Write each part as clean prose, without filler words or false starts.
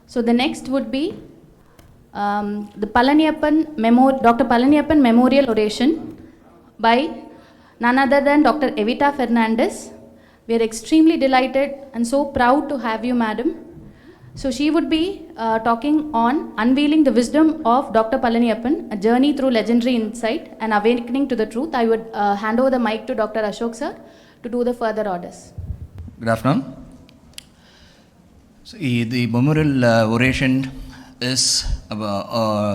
So the next would be the Dr. Palaniyappan Memorial Oration by none other than Dr. Evita Fernandez. We are extremely delighted and so proud to have you, madam. So she would be talking on unveiling the wisdom of Dr. Palaniyappan, a journey through legendary insight and awakening to the truth. I would hand over the mic to Dr. Ashok sir to do the further orders. Good afternoon. So, the memorial oration is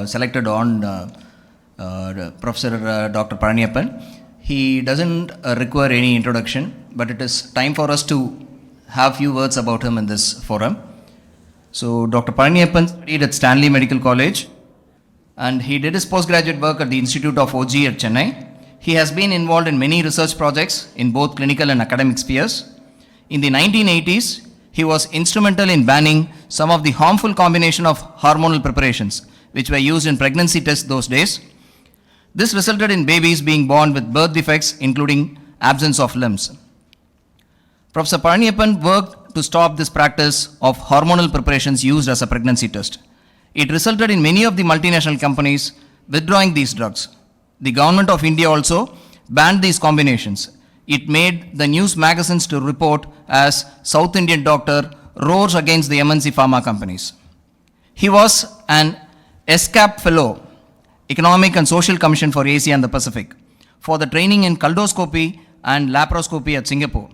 selected on Professor Dr. Palaniyappan. He doesn't require any introduction, but it is time for us to have few words about him in this forum. So, Dr. Palaniyappan studied at Stanley Medical College and he did his postgraduate work at the Institute of FOGCE at Chennai. He has been involved in many research projects in both clinical and academic spheres. In the 1980s, he was instrumental in banning some of the harmful combination of hormonal preparations which were used in pregnancy tests those days. This resulted in babies being born with birth defects including absence of limbs. Professor Palaniyappan worked to stop this practice of hormonal preparations used as a pregnancy test. It resulted in many of the multinational companies withdrawing these drugs. The government of India also banned these combinations. It made the news magazines to report as South Indian doctor roars against the MNC pharma companies. He was an ESCAP fellow, Economic and Social Commission for Asia and the Pacific, for the training in colposcopy and laparoscopy at Singapore.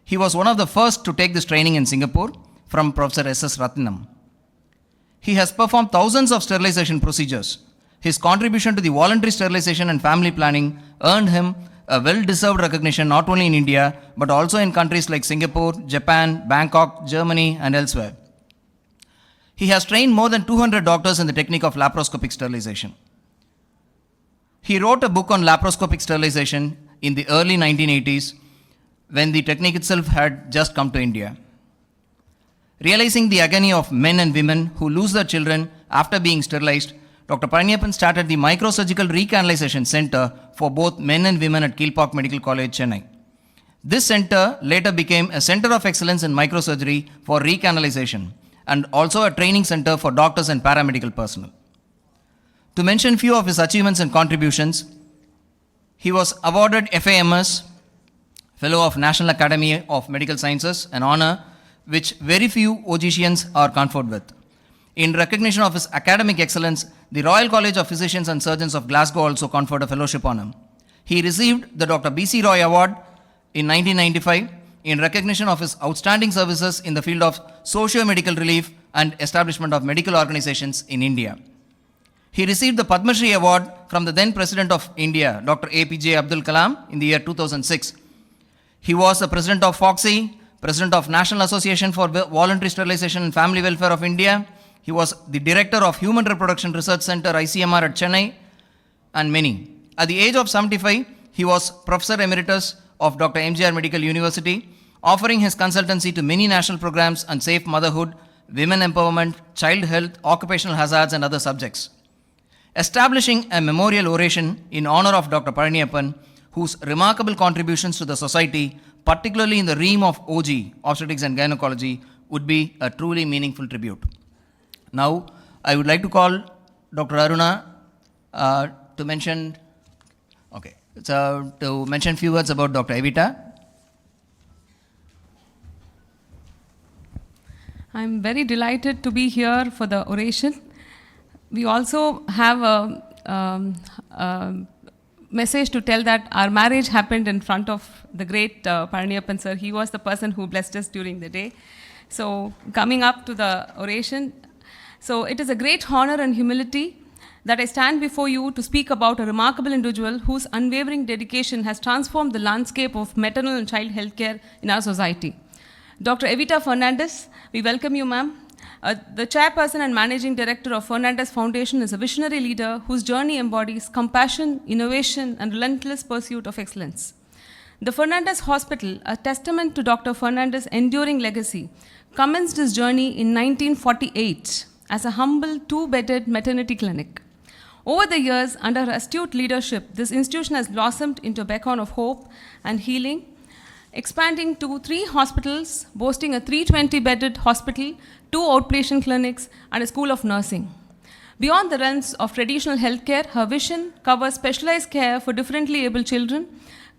He was one of the first to take this training in Singapore from Professor S.S. Ratnam. He has performed thousands of sterilization procedures. His contribution to the voluntary sterilization and family planning earned him a well-deserved recognition not only in India, but also in countries like Singapore, Japan, Bangkok, Germany, and elsewhere. He has trained more than 200 doctors in the technique of laparoscopic sterilization. He wrote a book on laparoscopic sterilization in the early 1980s when the technique itself had just come to India. Realizing the agony of men and women who lose their children after being sterilized, Dr. Palaniyappan started the Microsurgical Recanalization Center for both men and women at Keelpark Medical College, Chennai. This center later became a center of excellence in microsurgery for recanalization and also a training center for doctors and paramedical personnel. To mention few of his achievements and contributions, he was awarded FAMS, Fellow of National Academy of Medical Sciences, an honor which very few OGCians are conferred with. In recognition of his academic excellence, the Royal College of Physicians and Surgeons of Glasgow also conferred a fellowship on him. He received the Dr. B.C. Roy Award in 1995 in recognition of his outstanding services in the field of socio-medical relief and establishment of medical organizations in India. He received the Padma Shri Award from the then President of India, Dr. APJ Abdul Kalam, in the year 2006. He was the President of FOGCE, President of National Association for Voluntary Sterilization and Family Welfare of India. He was the Director of Human Reproduction Research Center, ICMR at Chennai, and many. At the age of 75, he was Professor Emeritus of Dr. MGR Medical University, offering his consultancy to many national programs on safe motherhood, women empowerment, child health, occupational hazards, and other subjects. Establishing a memorial oration in honor of Dr. Palaniyappan, whose remarkable contributions to the society, particularly in the realm of OG, obstetrics and gynecology, would be a truly meaningful tribute. Now, I would like to call Dr. Aruna to mention few words about Dr. Evita. I'm very delighted to be here for the oration. We also have a message to tell that our marriage happened in front of the great Palaniyappan sir. He was the person who blessed us during the day. So, coming up to the oration, so it is a great honor and humility that I stand before you to speak about a remarkable individual whose unwavering dedication has transformed the landscape of maternal and child healthcare in our society. Dr. Evita Fernandez, we welcome you, ma'am. The chairperson and managing director of Fernandez Foundation is a visionary leader whose journey embodies compassion, innovation, and relentless pursuit of excellence. The Fernandez Hospital, a testament to Dr. Fernandez's enduring legacy, commenced his journey in 1948 as a humble two-bedded maternity clinic. Over the years, under her astute leadership, this institution has blossomed into a beacon of hope and healing, expanding to 3 hospitals, boasting a 320-bedded hospital, 2 outpatient clinics, and a school of nursing. Beyond the realms of traditional healthcare, her vision covers specialized care for differently abled children,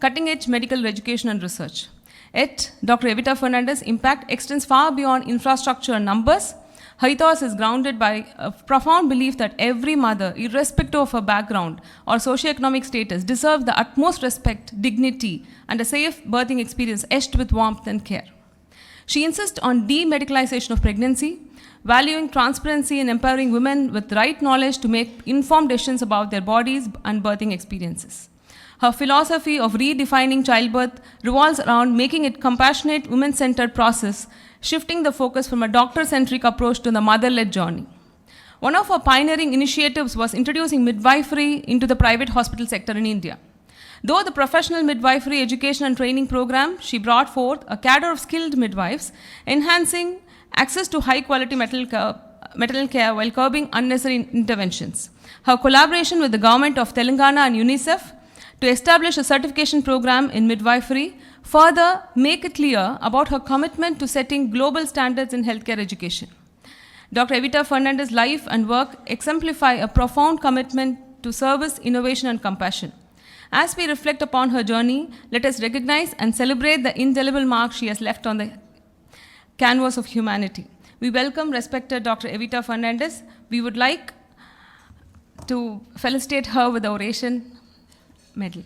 cutting-edge medical education and research. Yet, Dr. Evita Fernandez's impact extends far beyond infrastructure and numbers. Her ethos is grounded by a profound belief that every mother, irrespective of her background or socioeconomic status, deserves the utmost respect, dignity, and a safe birthing experience etched with warmth and care. She insists on demedicalization of pregnancy, valuing transparency and empowering women with the right knowledge to make informed decisions about their bodies and birthing experiences. Her philosophy of redefining childbirth revolves around making it a compassionate, women-centered process, shifting the focus from a doctor-centric approach to the mother-led journey. One of her pioneering initiatives was introducing midwifery into the private hospital sector in India. Though the professional midwifery education and training program, she brought forth a cadre of skilled midwives, enhancing access to high-quality maternal care while curbing unnecessary interventions. Her collaboration with the government of Telangana and UNICEF to establish a certification program in midwifery further make it clear about her commitment to setting global standards in healthcare education. Dr. Evita Fernandez's life and work exemplify a profound commitment to service, innovation, and compassion. As we reflect upon her journey, let us recognize and celebrate the indelible mark she has left on the canvas of humanity. We welcome respected Dr. Evita Fernandez. We would like to felicitate her with the Oration medal.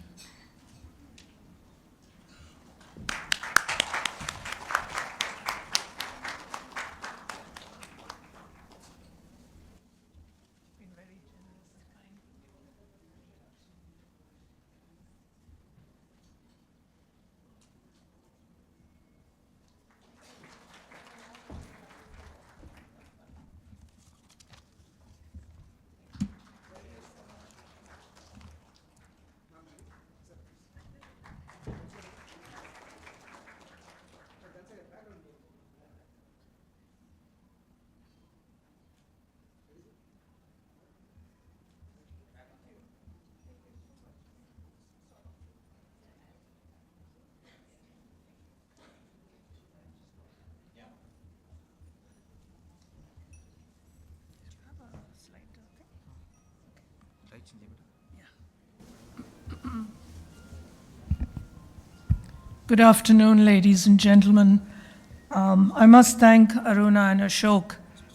Good afternoon, ladies and gentlemen. I must thank Aruna and Ashok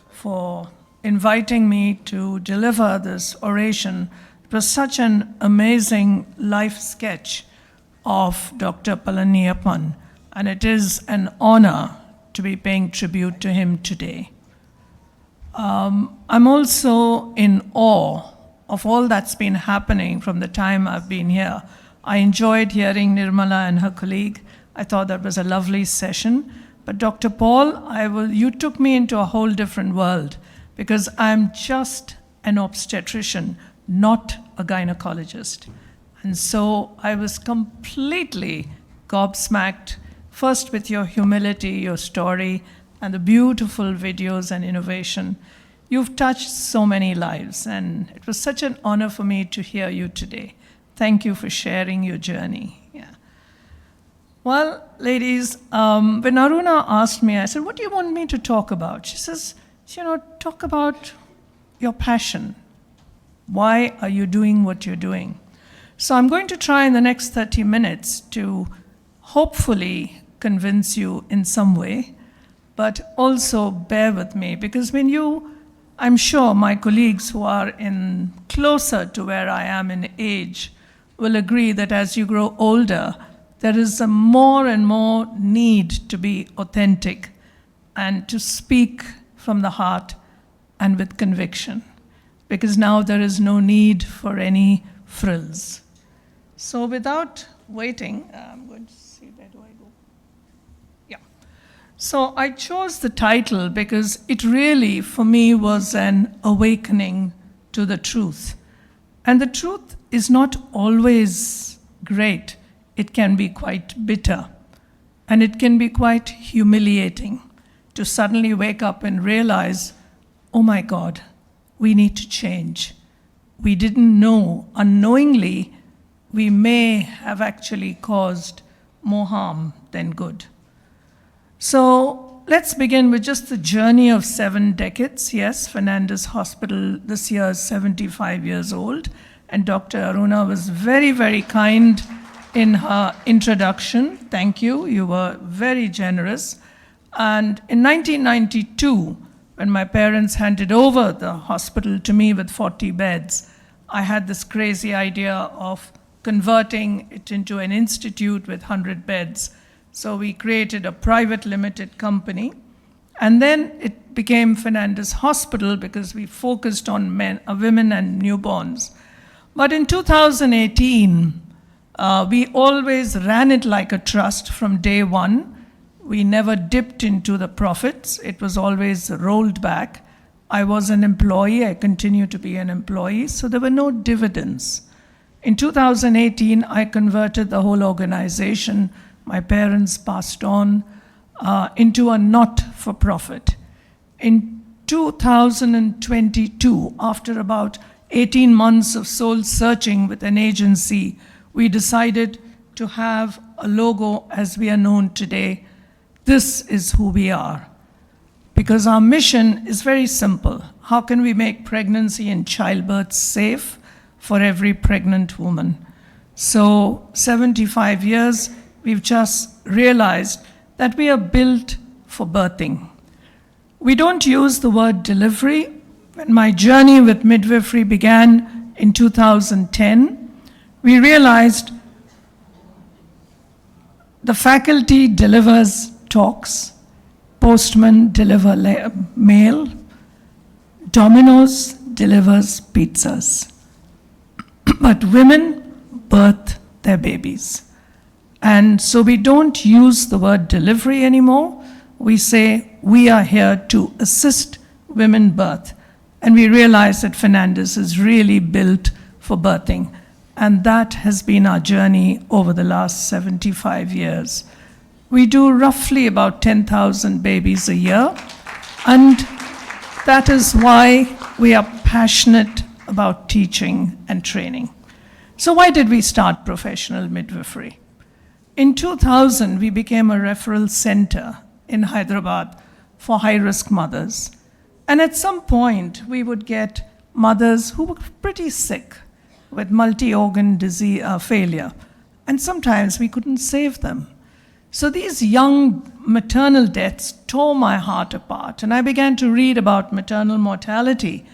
for inviting me to deliver this oration. It was such an amazing life sketch of Dr. Palaniyappan, and it is an honor to be paying tribute to him today. I'm also in awe of all that's been happening from the time I've been here. I enjoyed hearing Nirmala and her colleague. I thought that was a lovely session. But Dr. Paul, you took me into a whole different world because I'm just an obstetrician, not a gynecologist. And so I was completely gobsmacked, first with your humility, your story, and the beautiful videos and innovation. You've touched so many lives, and it was such an honor for me to hear you today. Thank you for sharing your journey. Yeah. Well, ladies, when Aruna asked me, I said, what do you want me to talk about? She says, talk about your passion. Why are you doing what you're doing? So I'm going to try in the next 30 minutes to hopefully convince you in some way, but also bear with me, because I'm sure my colleagues who are closer to where I am in age will agree that as you grow older, there is a more and more need to be authentic and to speak from the heart and with conviction, because now there is no need for any frills. So without waiting, I'm going to see, where do I go? Yeah. So I chose the title because it really, for me, was an awakening to the truth. And the truth is not always great. It can be quite bitter, and it can be quite humiliating to suddenly wake up and realize, oh my God, we need to change. We didn't know. Unknowingly, we may have actually caused more harm than good. So let's begin with just the journey of 7 decades. Yes, Fernandez Hospital this year is 75 years old, and Dr. Aruna was very, very kind in her introduction. Thank you. You were very generous. And in 1992, when my parents handed over the hospital to me with 40 beds, I had this crazy idea of converting it into an institute with 100 beds. So we created a private limited company. And then it became Fernandez Hospital because we focused on women and newborns. But in 2018, we always ran it like a trust from day one. We never dipped into the profits. It was always rolled back. I was an employee. I continue to be an employee. So there were no dividends. In 2018, I converted the whole organization. My parents passed on into a not-for-profit. In 2022, after about 18 months of soul searching with an agency, we decided to have a logo as we are known today. This is who we are. Because our mission is very simple. How can we make pregnancy and childbirth safe for every pregnant woman? So 75 years, we've just realized that we are built for birthing. We don't use the word delivery. When my journey with midwifery began in 2010, we realized the faculty delivers talks, postman deliver mail, Domino's delivers pizzas. But women birth their babies. And so we don't use the word delivery anymore. We say we are here to assist women birth. And we realize that Fernandez is really built for birthing. And that has been our journey over the last 75 years. We do roughly about 10,000 babies a year. And that is why we are passionate about teaching and training. So why did we start professional midwifery? In 2000, we became a referral center in Hyderabad for high-risk mothers. And at some point, we would get mothers who were pretty sick with multi-organ disease failure. And sometimes we couldn't save them. So these young maternal deaths tore my heart apart. And I began to read about maternal mortality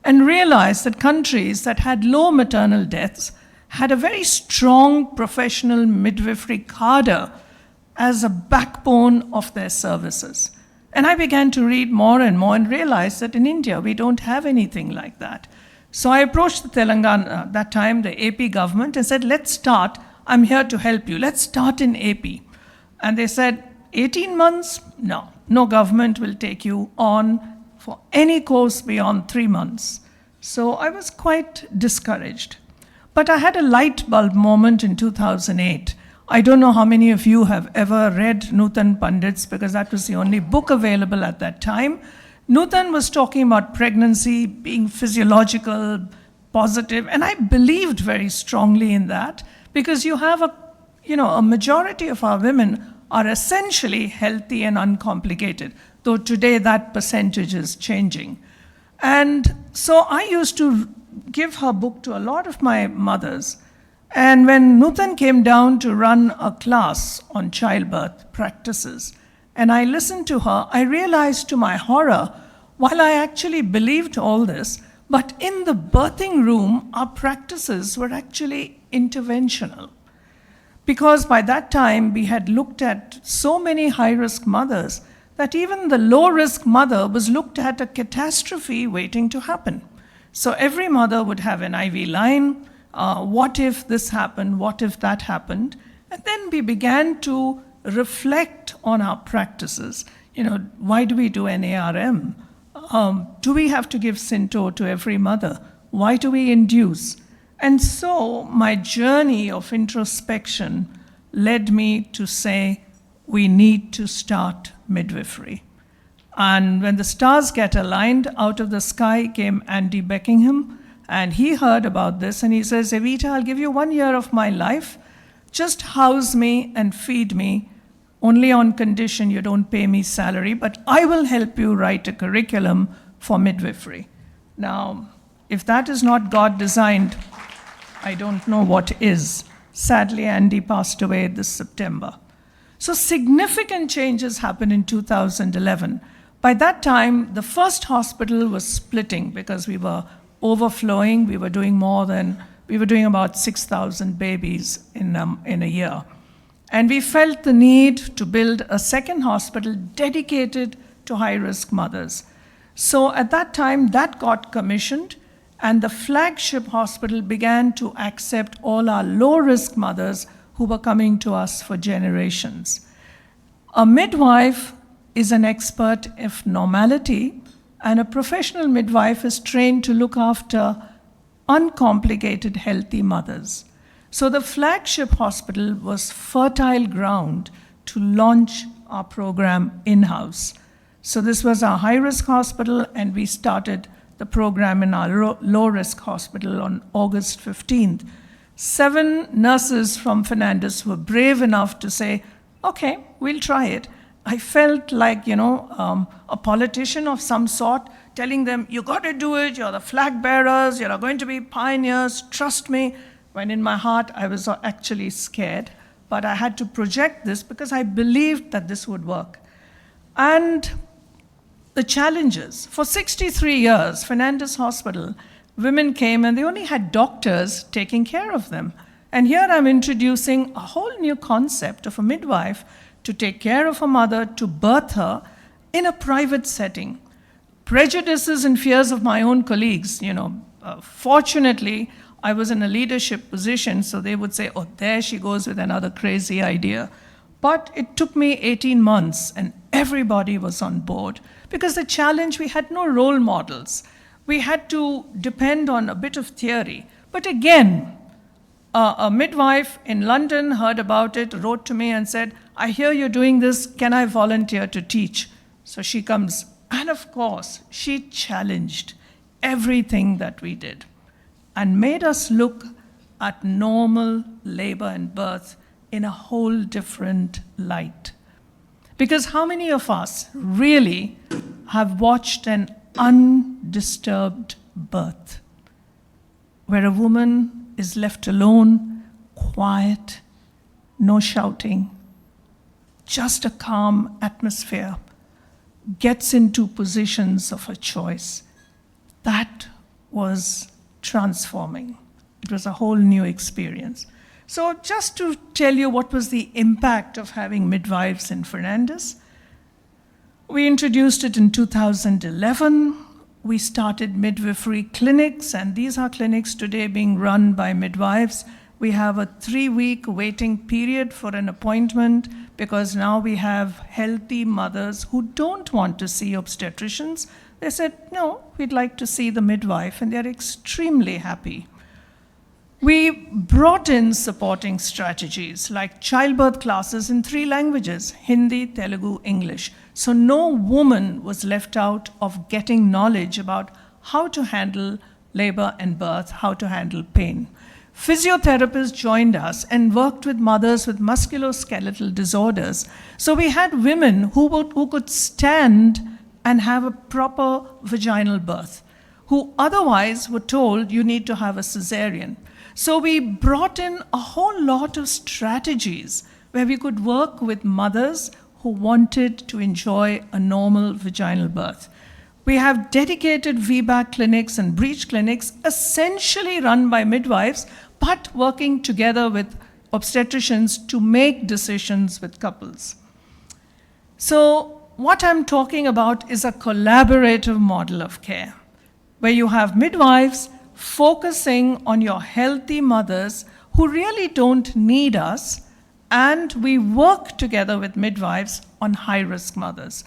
and realized that countries that had low maternal deaths had a very strong professional midwifery cadre as a backbone of their services. And I began to read more and more and realized that in India, we don't have anything like that. So I approached the Telangana, that time, the AP government, and said, let's start. I'm here to help you. Let's start in AP. And they said, 18 months? No government will take you on for any course beyond 3 months. So I was quite discouraged. But I had a light bulb moment in 2008. I don't know how many of you have ever read Nutan Pandit's, because that was the only book available at that time. Nutan was talking about pregnancy being physiological, positive, and I believed very strongly in that, because you have a majority of our women are essentially healthy and uncomplicated, though today that percentage is changing. And so I used to give her book to a lot of my mothers. And when Nutan came down to run a class on childbirth practices, and I listened to her, I realized to my horror, while I actually believed all this, but in the birthing room, our practices were actually interventional. Because by that time, we had looked at so many high-risk mothers that even the low-risk mother was looked at a catastrophe waiting to happen. So every mother would have an IV line. What if this happened? What if that happened? And then we began to reflect on our practices. Why do we do an ARM? Do we have to give Synto to every mother? Why do we induce? And so my journey of introspection led me to say, we need to start midwifery. And when the stars get aligned, out of the sky came Andy Beckingham, and he heard about this, and he says, Evita, I'll give you 1 year of my life. Just house me and feed me only on condition you don't pay me salary, but I will help you write a curriculum for midwifery. Now, if that is not God designed, I don't know what is. Sadly, Andy passed away this September. So significant changes happened in 2011. By that time, the first hospital was splitting because we were overflowing. We were doing about 6,000 babies in a year. And we felt the need to build a second hospital dedicated to high-risk mothers. So at that time, that got commissioned, and the flagship hospital began to accept all our low-risk mothers who were coming to us for generations. A midwife is an expert of normality, and a professional midwife is trained to look after uncomplicated, healthy mothers. So the flagship hospital was fertile ground to launch our program in-house. So this was our high-risk hospital, and we started the program in our low-risk hospital on August 15th. 7 nurses from Fernandez were brave enough to say, okay, we'll try it. I felt like, a politician of some sort, telling them, you got to do it, you're the flag bearers, you're going to be pioneers, trust me. When in my heart, I was actually scared, but I had to project this because I believed that this would work. And the challenges. For 63 years, Fernandez Hospital, women came and they only had doctors taking care of them. And here I'm introducing a whole new concept of a midwife to take care of a mother, to birth her in a private setting. Prejudices and fears of my own colleagues, fortunately, I was in a leadership position, so they would say, oh, there she goes with another crazy idea. But it took me 18 months, and everybody was on board. Because the challenge, we had no role models. We had to depend on a bit of theory. But again, a midwife in London heard about it, wrote to me and said, I hear you're doing this, can I volunteer to teach? So she comes, and of course, she challenged everything that we did and made us look at normal labor and birth in a whole different light. Because how many of us really have watched an undisturbed birth, where a woman is left alone, quiet, no shouting, just a calm atmosphere, gets into positions of her choice? That was transforming. It was a whole new experience. So just to tell you what was the impact of having midwives in Fernandez, we introduced it in 2011. We started midwifery clinics, and these are clinics today being run by midwives. We have a 3-week waiting period for an appointment because now we have healthy mothers who don't want to see obstetricians. They said, no, we'd like to see the midwife, and they're extremely happy. We brought in supporting strategies like childbirth classes in 3 languages, Hindi, Telugu, English. So no woman was left out of getting knowledge about how to handle labor and birth, how to handle pain. Physiotherapists joined us and worked with mothers with musculoskeletal disorders. So we had women who could stand and have a proper vaginal birth, who otherwise were told you need to have a cesarean. So we brought in a whole lot of strategies where we could work with mothers who wanted to enjoy a normal vaginal birth. We have dedicated VBAC clinics and breech clinics essentially run by midwives, but working together with obstetricians to make decisions with couples. So what I'm talking about is a collaborative model of care, where you have midwives focusing on your healthy mothers who really don't need us, and we work together with midwives on high-risk mothers.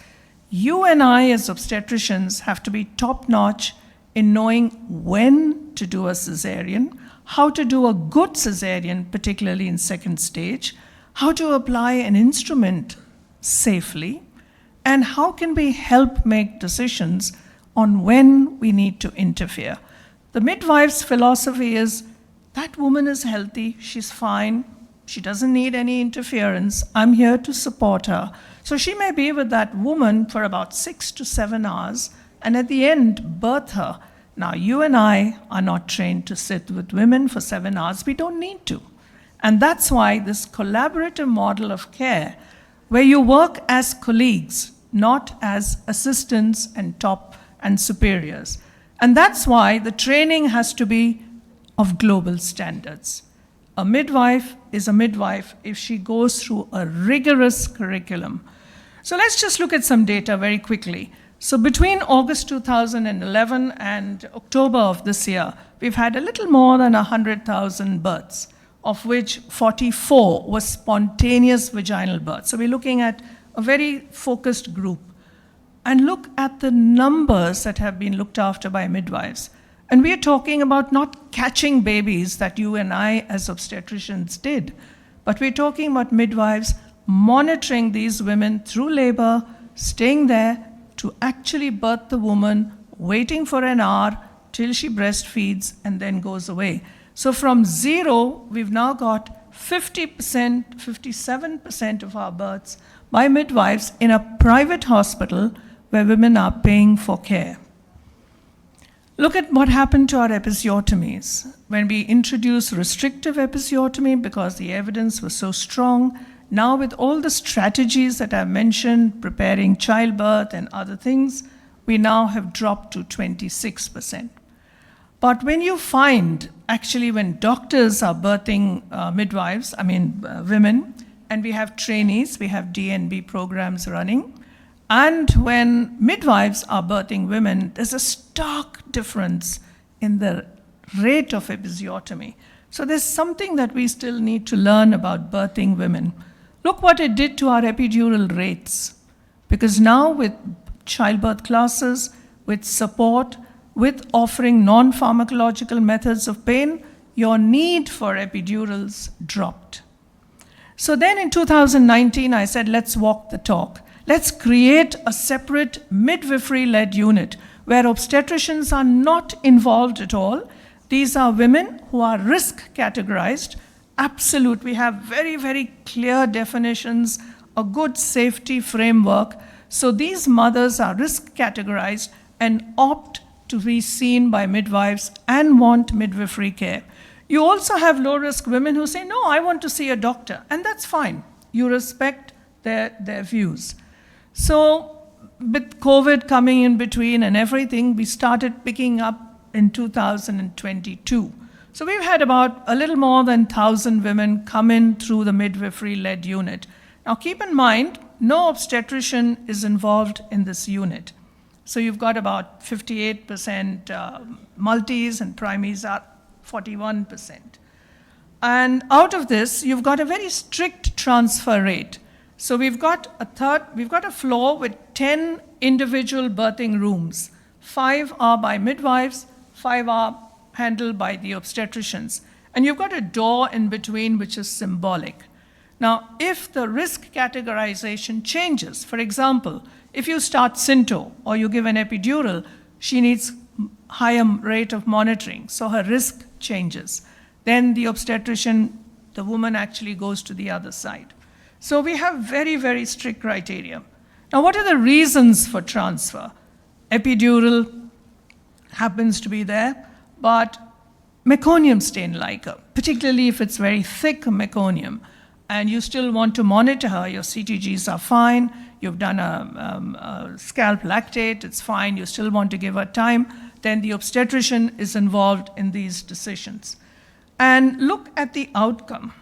You and I as obstetricians have to be top-notch in knowing when to do a cesarean, how to do a good cesarean, particularly in second stage, how to apply an instrument safely, and how can we help make decisions on when we need to interfere. The midwife's philosophy is, that woman is healthy, she's fine, She doesn't need any interference. I'm here to support her. So she may be with that woman for about 6 to 7 hours, and at the end, birth her. Now, you and I are not trained to sit with women for 7 hours. We don't need to. And that's why this collaborative model of care, where you work as colleagues, not as assistants and top and superiors. And that's why the training has to be of global standards. A midwife is a midwife if she goes through a rigorous curriculum. So let's just look at some data very quickly. So between August 2011 and October of this year, we've had a little more than 100,000 births, of which 44 was spontaneous vaginal births. So we're looking at a very focused group. And look at the numbers that have been looked after by midwives. And we are talking about not catching babies that you and I as obstetricians did, but we're talking about midwives monitoring these women through labor, staying there to actually birth the woman, waiting for an hour till she breastfeeds and then goes away. So from 0, we've now got 50%, 57% of our births by midwives in a private hospital where women are paying for care. Look at what happened to our episiotomies. When we introduced restrictive episiotomy because the evidence was so strong, now with all the strategies that I've mentioned, preparing childbirth and other things, we now have dropped to 26%. But when you find, actually when doctors are birthing women, and we have trainees, we have DNB programs running, and when midwives are birthing women, there's a stark difference in the rate of episiotomy. So there's something that we still need to learn about birthing women. Look what it did to our epidural rates. Because now with childbirth classes, with support, with offering non-pharmacological methods of pain, your need for epidurals dropped. So then in 2019, I said, let's walk the talk. Let's create a separate midwifery-led unit where obstetricians are not involved at all. These are women who are risk categorized. Absolute. We have very, very clear definitions, a good safety framework. So these mothers are risk categorized and opt to be seen by midwives and want midwifery care. You also have low-risk women who say, no, I want to see a doctor, and that's fine. You respect their views. So with COVID coming in between and everything, we started picking up in 2022. So we've had about a little more than 1,000 women come in through the midwifery-led unit. Now keep in mind, no obstetrician is involved in this unit. So you've got about 58% multis and primaries are 41%. And out of this, you've got a very strict transfer rate. So we've got a floor with 10 individual birthing rooms. 5 are by midwives, 5 are handled by the obstetricians. And you've got a door in between which is symbolic. Now, if the risk categorization changes, for example, if you start Synto or you give an epidural, she needs higher rate of monitoring, so her risk changes. Then the obstetrician, the woman actually goes to the other side. So we have very, very strict criteria. Now, what are the reasons for transfer? Epidural happens to be there, but meconium stain liker, particularly if it's very thick meconium, and you still want to monitor her, your CTGs are fine, you've done a scalp lactate, it's fine, you still want to give her time, then the obstetrician is involved in these decisions. And look at the outcome.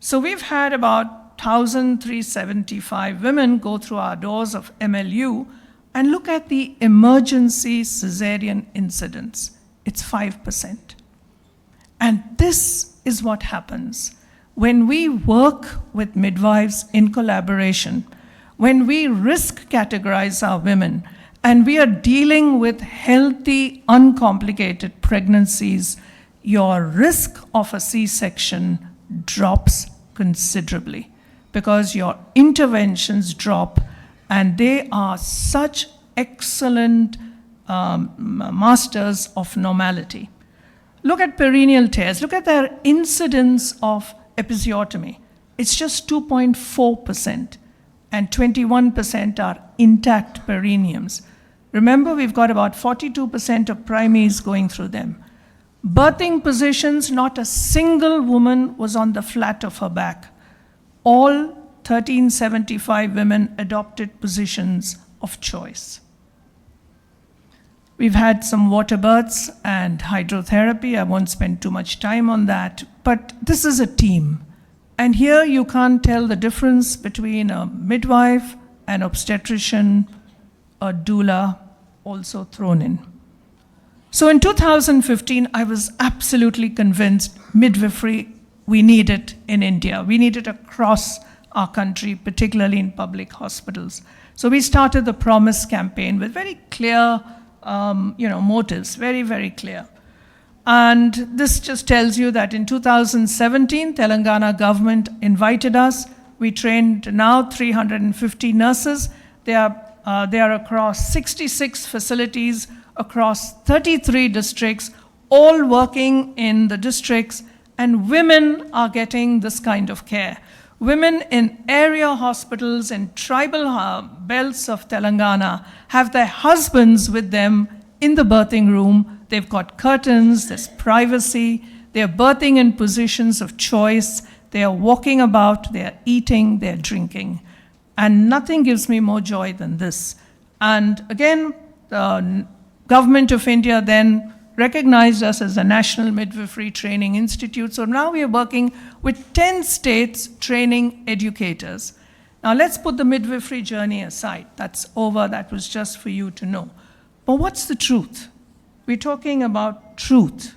So we've had about 1,375 women go through our doors of MLU, and look at the emergency cesarean incidence. It's 5%. And this is what happens when we work with midwives in collaboration, when we risk categorize our women, and we are dealing with healthy, uncomplicated pregnancies, your risk of a C-section drops considerably because your interventions drop, and they are such excellent masters of normality. Look at perineal tears. Look at their incidence of episiotomy. It's just 2.4%, and 21% are intact perineums. Remember, we've got about 42% of primaries going through them. Birthing positions, not a single woman was on the flat of her back. All 1375 women adopted positions of choice. We've had some water births and hydrotherapy. I won't spend too much time on that, but this is a team. And here you can't tell the difference between a midwife, an obstetrician, a doula also thrown in. So in 2015, I was absolutely convinced midwifery, we need it in India. We need it across our country, particularly in public hospitals. So we started the Promise campaign with very clear motives, very, very clear. And this just tells you that in 2017, Telangana government invited us. We trained now 350 nurses. They are across 66 facilities, across 33 districts, all working in the districts, and women are getting this kind of care. Women in area hospitals in tribal belts of Telangana have their husbands with them in the birthing room. They've got curtains, there's privacy, they're birthing in positions of choice, they are walking about, they're eating, they're drinking. And nothing gives me more joy than this. And again, the Government of India then recognized us as a National Midwifery Training Institute. So now we are working with 10 states training educators. Now let's put the midwifery journey aside. That's over, that was just for you to know. But what's the truth? We're talking about truth.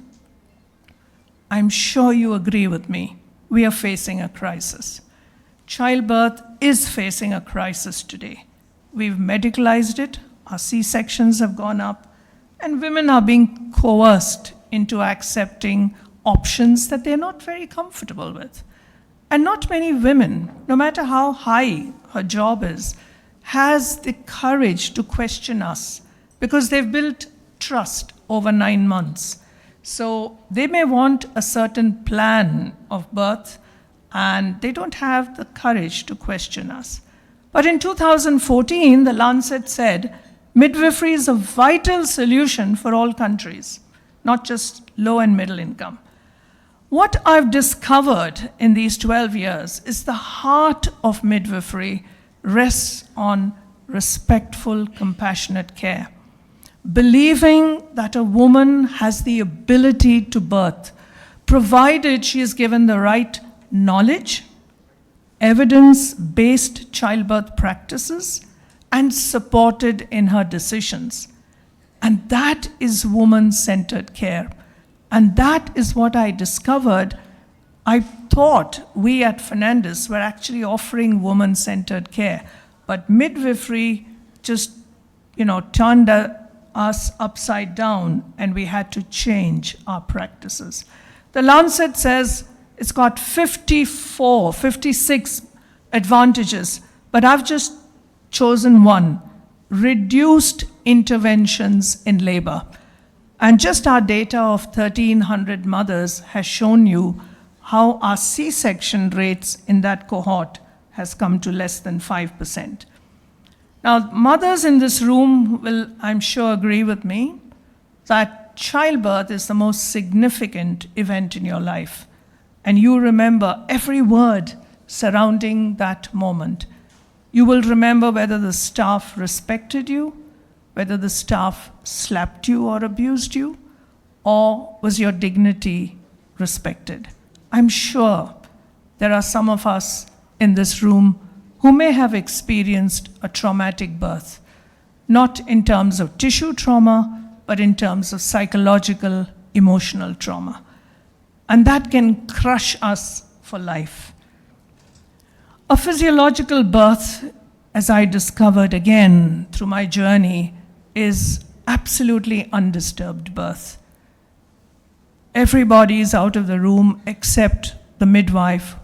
I'm sure you agree with me. We are facing a crisis. Childbirth is facing a crisis today. We've medicalized it, our C-sections have gone up, and women are being coerced into accepting options that they're not very comfortable with. And not many women, no matter how high her job is, has the courage to question us because they've built trust over 9 months. So they may want a certain plan of birth and they don't have the courage to question us. But in 2014, the Lancet said, midwifery is a vital solution for all countries, not just low and middle income. What I've discovered in these 12 years is the heart of midwifery rests on respectful, compassionate care. Believing that a woman has the ability to birth, provided she is given the right knowledge, evidence-based childbirth practices, and supported in her decisions. And that is woman-centered care. And that is what I discovered. I thought we at Fernandez were actually offering woman-centered care. But midwifery just, turned us upside down and we had to change our practices. The Lancet says it's got 56 advantages, but I've just chosen one: reduced interventions in labor. And just our data of 1,300 mothers has shown you how our C-section rates in that cohort has come to less than 5%. Now, mothers in this room will, I'm sure, agree with me that childbirth is the most significant event in your life. And you remember every word surrounding that moment. You will remember whether the staff respected you, whether the staff slapped you or abused you, or was your dignity respected. I'm sure there are some of us in this room who may have experienced a traumatic birth, not in terms of tissue trauma, but in terms of psychological, emotional trauma. And that can crush us for life. A physiological birth, as I discovered again through my journey, is absolutely undisturbed birth. Everybody is out of the room except the midwife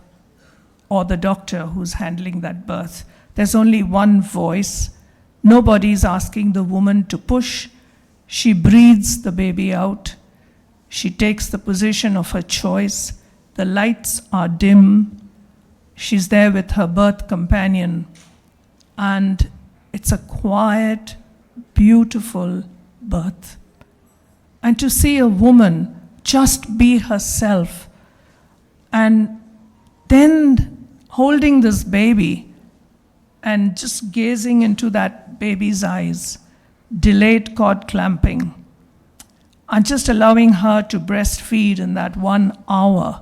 or the doctor who's handling that birth. There's only one voice. Nobody's asking the woman to push. She breathes the baby out. She takes the position of her choice. the lights are dim. She's there with her birth companion, and it's a quiet, beautiful birth. And to see a woman just be herself, and then holding this baby and just gazing into that baby's eyes, delayed cord clamping, and just allowing her to breastfeed in that 1 hour.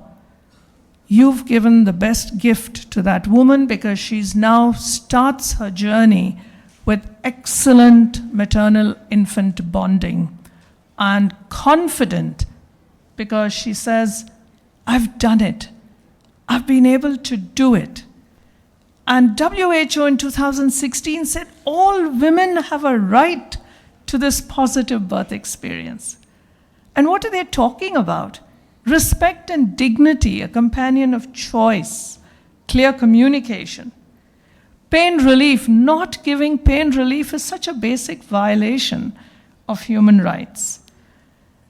You've given the best gift to that woman, because she's now starts her journey with excellent maternal-infant bonding and confident, because she says, I've done it. I've been able to do it. And WHO in 2016 said all women have a right to this positive birth experience. And what are they talking about? Respect and dignity, a companion of choice, clear communication. Pain relief, not giving pain relief is such a basic violation of human rights.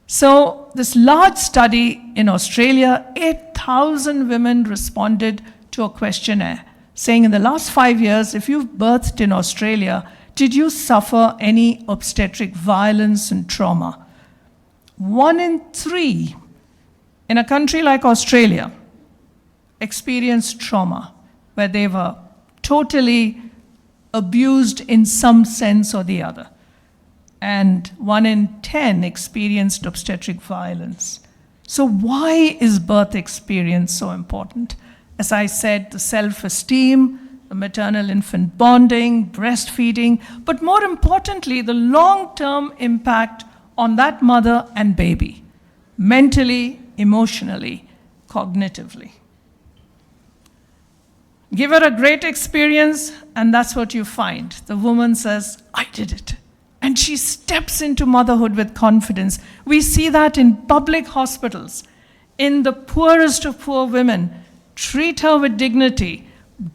So this large study in Australia, 8,000 women responded to a questionnaire saying in the last 5 years, if you've birthed in Australia, did you suffer any obstetric violence and trauma? 1 in 3 in a country like Australia experienced trauma, where they were totally abused in some sense or the other. And 1 in 10 experienced obstetric violence. So why is birth experience so important? As I said, the self-esteem, the maternal-infant bonding, breastfeeding, but more importantly, the long-term impact on that mother and baby, mentally, emotionally, cognitively. Give her a great experience, and that's what you find. The woman says, I did it. And she steps into motherhood with confidence. We see that in public hospitals, in the poorest of poor women. Treat her with dignity.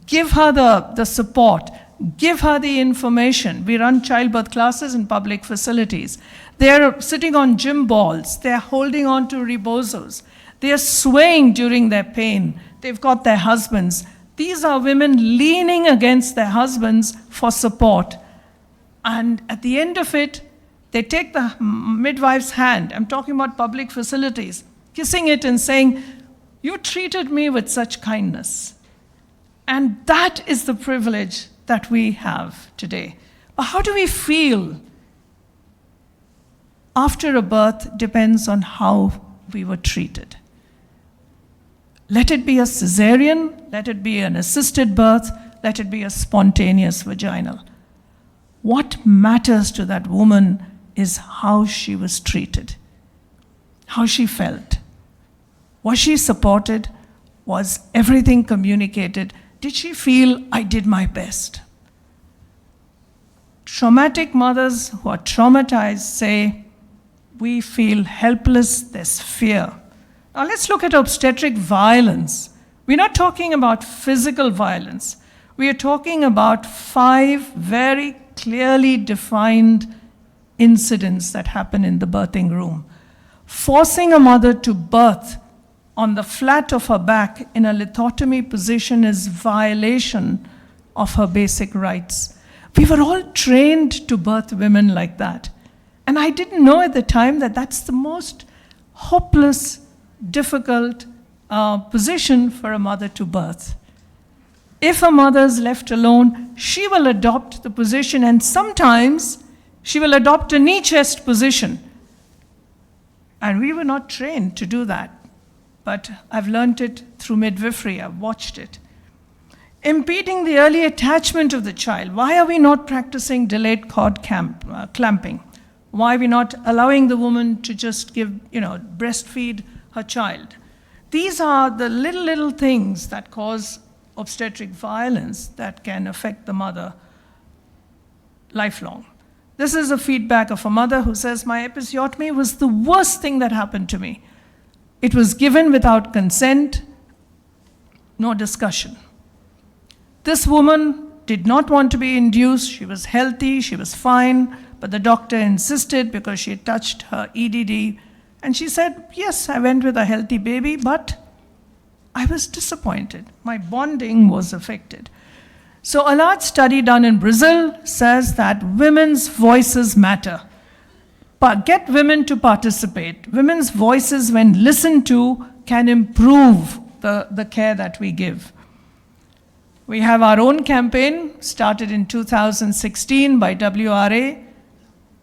Give her the support. Give her the information. We run childbirth classes in public facilities. They're sitting on gym balls. They're holding on to rebozos. They're swaying during their pain. They've got their husbands. These are women leaning against their husbands for support. And at the end of it, they take the midwife's hand. I'm talking about public facilities, kissing it and saying, you treated me with such kindness. And that is the privilege that we have today. But how do we feel after a birth depends on how we were treated. Let it be a cesarean, let it be an assisted birth, let it be a spontaneous vaginal. What matters to that woman is how she was treated, how she felt. Was she supported? Was everything communicated? Did she feel, I did my best? Traumatic mothers who are traumatized say, we feel helpless, there's fear. Now let's look at obstetric violence. We're not talking about physical violence. We are talking about 5 very clearly defined incidents that happen in the birthing room. Forcing a mother to birth on the flat of her back in a lithotomy position is violation of her basic rights. We were all trained to birth women like that. And I didn't know at the time that that's the most hopeless, difficult position for a mother to birth. If a mother is left alone, she will adopt the position, and sometimes she will adopt a knee chest position. And we were not trained to do that. But I've learned it through midwifery, I've watched it. Impeding the early attachment of the child. Why are we not practicing delayed cord clamping? Why are we not allowing the woman to just breastfeed her child? These are the little things that cause obstetric violence that can affect the mother lifelong. This is a feedback of a mother who says, my episiotomy was the worst thing that happened to me. It was given without consent, no discussion. This woman did not want to be induced. She was healthy, she was fine, but the doctor insisted because she touched her EDD. And she said, yes, I went with a healthy baby, but I was disappointed. My bonding was affected. So a large study done in Brazil says that women's voices matter. But get women to participate. Women's voices, when listened to, can improve the care that we give. We have our own campaign, started in 2016 by WRA.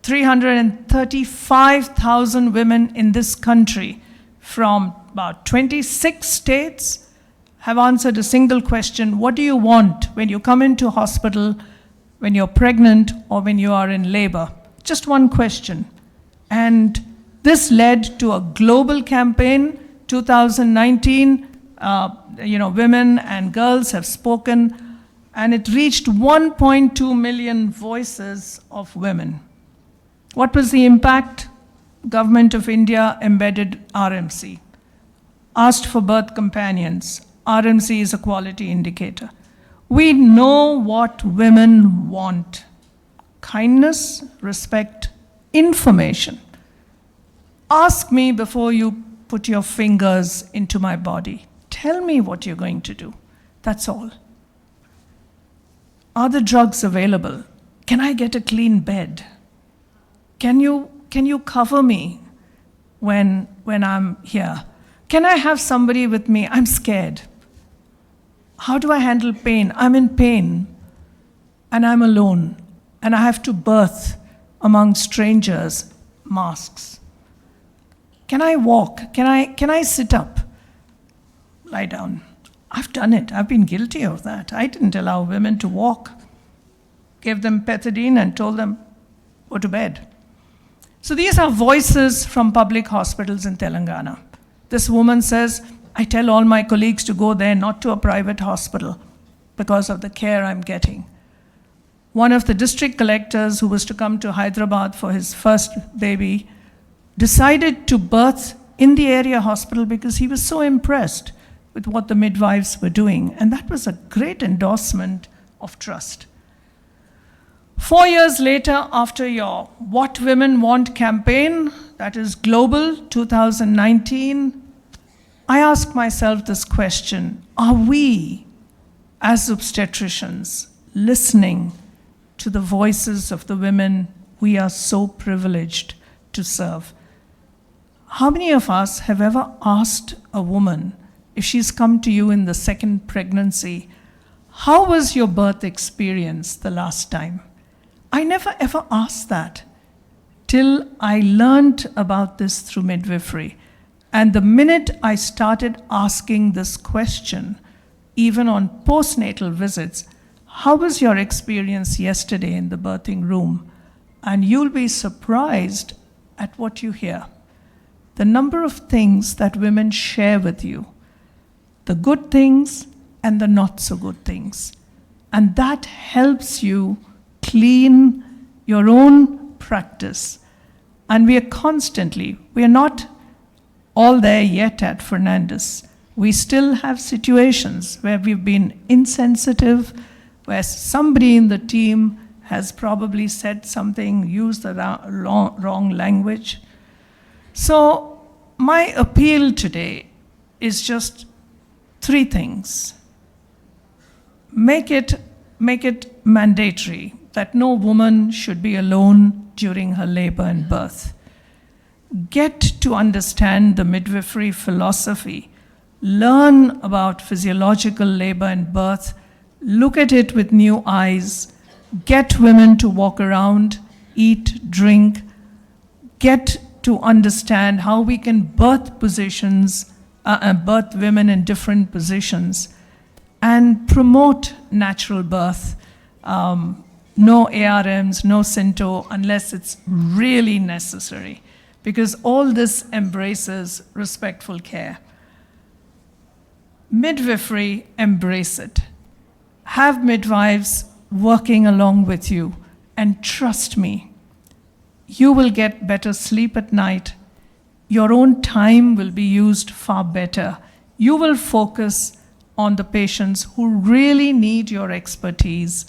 335,000 women in this country from about 26 states have answered a single question: what do you want when you come into hospital, when you're pregnant, or when you are in labor? Just one question. And this led to a global campaign. 2019, women and girls have spoken, and it reached 1.2 million voices of women. What was the impact? Government of India embedded RMC, asked for birth companions. RMC is a quality indicator. We know what women want: kindness, respect, information. Ask me before you put your fingers into my body. Tell me what you're going to do. That's all. Are the drugs available? Can I get a clean bed? Can you cover me when I'm here? Can I have somebody with me? I'm scared. How do I handle pain? I'm in pain and I'm alone and I have to birth among strangers, masks. Can I walk? Can I sit up? Lie down. I've done it. I've been guilty of that. I didn't allow women to walk. Gave them pethidine and told them, go to bed. So these are voices from public hospitals in Telangana. This woman says, I tell all my colleagues to go there, not to a private hospital, because of the care I'm getting. One of the district collectors who was to come to Hyderabad for his first baby decided to birth in the area hospital because he was so impressed with what the midwives were doing. And that was a great endorsement of trust. 4 years later, after your What Women Want campaign, that is global, 2019, I ask myself this question: are we, as obstetricians, listening to the voices of the women we are so privileged to serve? How many of us have ever asked a woman, if she's come to you in the second pregnancy, how was your birth experience the last time? I never ever asked that till I learned about this through midwifery. And the minute I started asking this question, even on postnatal visits, how was your experience yesterday in the birthing room? And you'll be surprised at what you hear. The number of things that women share with you, the good things and the not so good things. And that helps you clean your own practice. And we are not all there yet at Fernandez. We still have situations where we've been insensitive, where somebody in the team has probably said something, used the wrong language. So my appeal today is just 3 things. Make it mandatory that no woman should be alone during her labor and birth. Get to understand the midwifery philosophy. Learn about physiological labor and birth. Look at it with new eyes. Get women to walk around, eat, drink. Get to understand how we can birth women in different positions, and promote natural birth. No ARMs, no Cinto, unless it's really necessary, because all this embraces respectful care. Midwifery, embrace it. Have midwives working along with you, and trust me, you will get better sleep at night. Your own time will be used far better. You will focus on the patients who really need your expertise,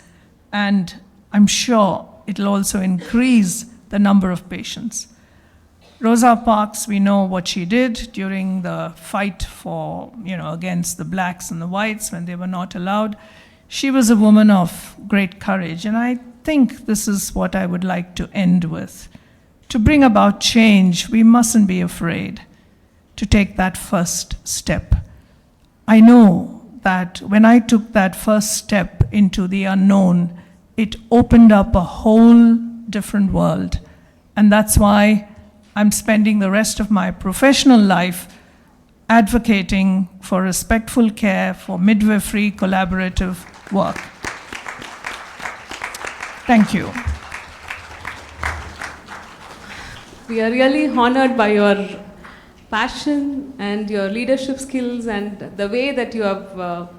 and I'm sure it'll also increase the number of patients. Rosa Parks, we know what she did during the fight for, against the blacks and the whites when they were not allowed. She was a woman of great courage, and I think this is what I would like to end with. To bring about change, we mustn't be afraid to take that first step. I know that when I took that first step into the unknown, it opened up a whole different world. And that's why I'm spending the rest of my professional life advocating for respectful care, for midwifery collaborative work. Thank you. We are really honored by your passion and your leadership skills and the way that you have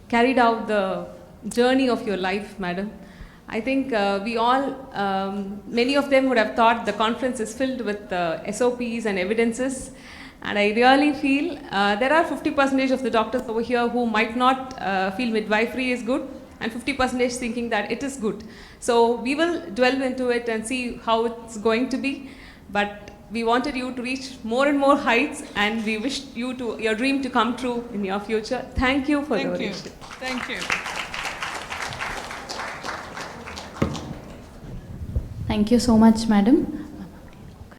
carried out the journey of your life, madam. I think we all, many of them would have thought the conference is filled with SOPs and evidences. And I really feel there are 50% of the doctors over here who might not feel midwifery is good, and 50% thinking that it is good. So we will delve into it and see how it's going to be. But we wanted you to reach more and more heights, and we wish you to your dream to come true in your future. Thank you for the oration. Thank you. Thank you so much, madam.